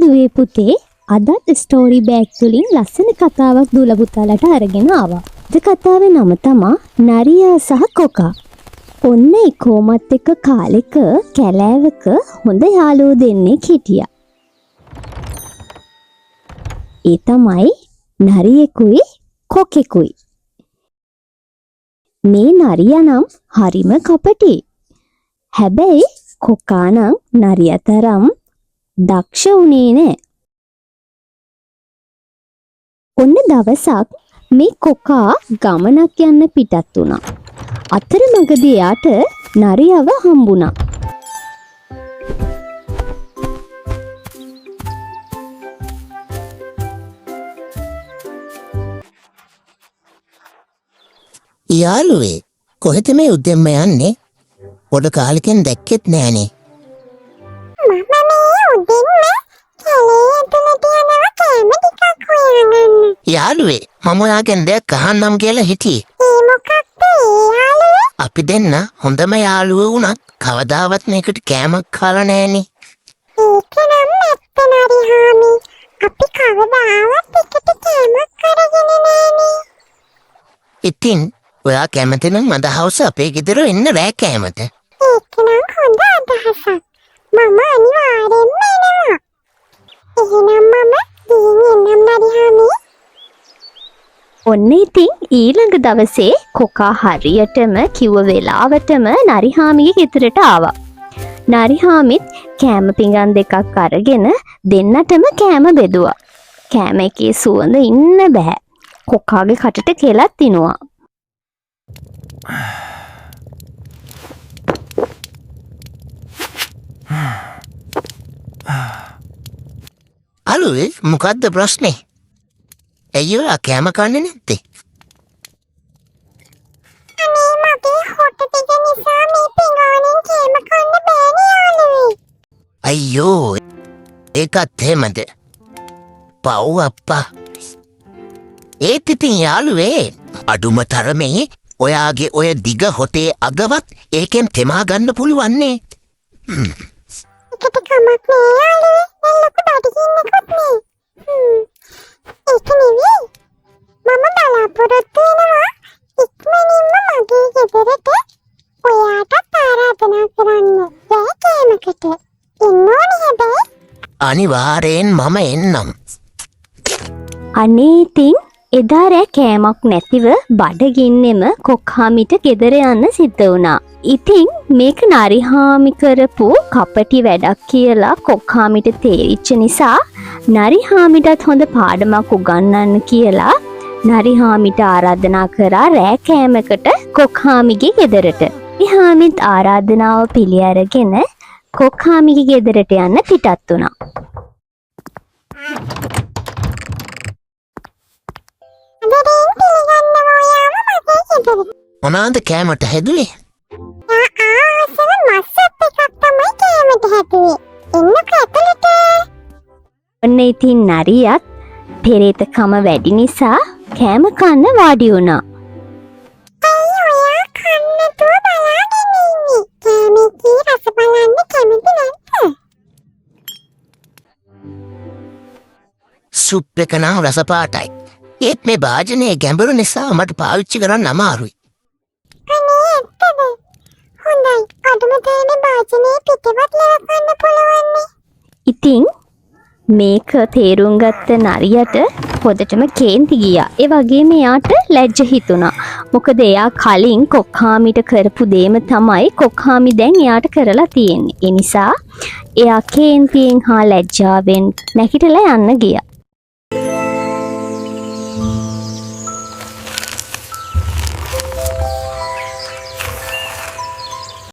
දුවේ පුතේ අදත් story bag තුලින් ලස්සන කතාවක් දුවලා පුතාලට අරගෙන ආවා. ඒ කතාවේ නම තමයි නරියා සහ කොකා. ඔන්න ඒ කොමත් එක්ක කාලෙක කැලෑවක හොඳ යාළුවෝ දෙන්නෙක් හිටියා. ඒ තමයි නරියෙකුයි කොකෙකුයි. මේ නරියා නම් හරිම කපටි. හැබැයි කොකා නම් නරියා තරම් දක්ෂ වුණේ නෑ. ඔන්න දවසක් මේ කොකා ගමනක් යන්න පිටත් වුණා. අතරමඟදී එයාට නරියව හම්බුණා. යාළුවේ කොහෙද මේ උදෙන්ම යන්නේ? පොඩ කාලෙකින් දැක්කෙත් නෑනේ. මම මේ උදෙන්ම කැලේ ඇතුළට යනවා කෑම ටිකක් හොයාගන්න. යාළුවේ මම ඔයාගෙන් දෙයක් අහන්නම් කියලා හිටියේ. ඒ මොකක්ද යාළුවේ? අපි දෙන්න හොඳම යාළුවෝ වුණත් කවදාවත් මේකට කෑමක් කාලා නෑනේ. ඒක නම් නැත්ත නරිහාමි. අපි කවදාවත් එකට කෑමක් අරගෙන නෑනේ. ඉතින් ඔයා කැමති නම් අද හවස අපේ ගෙදර එන්න රෑ කෑමට. ඒක නම් හොඳ අදහසක්. මම අනිවාර්යෙන්ම එනවා. එහෙනම් මම ගිහින් එන්නම් නරිහාමි. ඔන්න ඉතින් ඊළඟ දවසේ කොකා හරියටම කිව්ව වෙලාවටම නරිහාමිගේ ගෙදරට ආවා. නරිහාමිත් කෑම පිඟන් දෙකක් අරගෙන දෙන්නටම කෑම බෙදුවා. කෑම එකේ සුවඳ ඉන්න බෑ. කොකාගේ කටට කෙලක් තිනුවා. අලුවේ මොකද්ද ප්‍රශ්නේ? ඇයි ඔයා කෑම කන්නේ නැත්තේ? අනේ මගේ හොට ටික නිසා මේ පිඟානෙන් කෑම කන්න බෑනේ යාළුවේ. අයියෝ ඒකත් එහෙමද? පව් අප්පා. ඒත් ඉතින් යාළුවේ අඩුම තරමේ ඔයාගේ ඔය දිග හොටේ අගවත් ඒකෙන් තෙමා ගන්න පුළුවන්නේ. ඒකට කමක් නෑ යාළුවේ. දැන් ලොකු බඩගින්නකුත් නෑ. ඒක නෙවෙයි. මම බලාපොරොත්තු වෙනවා ඉක්මනින්ම මගේ ගෙදරට ඔයාටත් ආරාධනා කරන්න. බෑ කෑමකට. එන්න ඕනේ හැබැයි. අනිවාර්යෙන් මම එන්නම්. අනේ ඉතින් එදා රෑ කෑමක් නැතිව බඩගින්නෙම කොක්හාමිට ගෙදර යන්න සිද්ධ වුණා. ඉතින් මේක නරිහාමි කරපු කපටි වැඩක් කියලා කොක්හාමිට තේරිච්ච නිසා නරිහාමිටත් හොඳ පාඩමක් උගන්වන්න කියලා නරිහාමිට ආරාධනා කරා රෑ කෑමකට කොක්හාමිගේ ගෙදරට. නරිහාමිත් ආරාධනාව පිළි අරගෙන කොක්හාමිගේ ගෙදරට යන්න පිටත් වුණා. මොනාද කෑමට හැදුවේ? ආසන මස් එකක් තමයි කෑමට හැදුවේ. එන්නකෝ ඇතුළට. ඔන්න ඉතින් නරියත් පෙරේතකම වැඩි නිසා කෑම කන්න වාඩි වුණා. අයියෝ ඔයා කන්න නැතුව බලාගෙන ඉන්නේ. කෑමේ රස බලන්න කැමති නැද්ද? සුප් එක නම් රස පාටයි. ඒත් මේ භාජනයේ ගැඹුරු නිසා මට පාවිච්චි කරන්න අමාරුයි. අනේ ඇත්තද? හොඳයි. අදම තේනේ භාජනයේ පිටවත් ලවකන්න පුළුවන්. ඉතින් මේක තේරුම් ගත්ත නරියට හොදටම කේන්ති ගියා. ඒ වගේම එයාට ලැජ්ජ හිතුණා. මොකද එයා කලින් කොක්හාමිට කරපු දේම තමයි කොක්හාමි දැන් එයාට කරලා තියෙන්නේ. ඒ නිසා එයා කේන්තියෙන් හා ලැජ්ජාවෙන් නැගිටලා යන්න ගියා.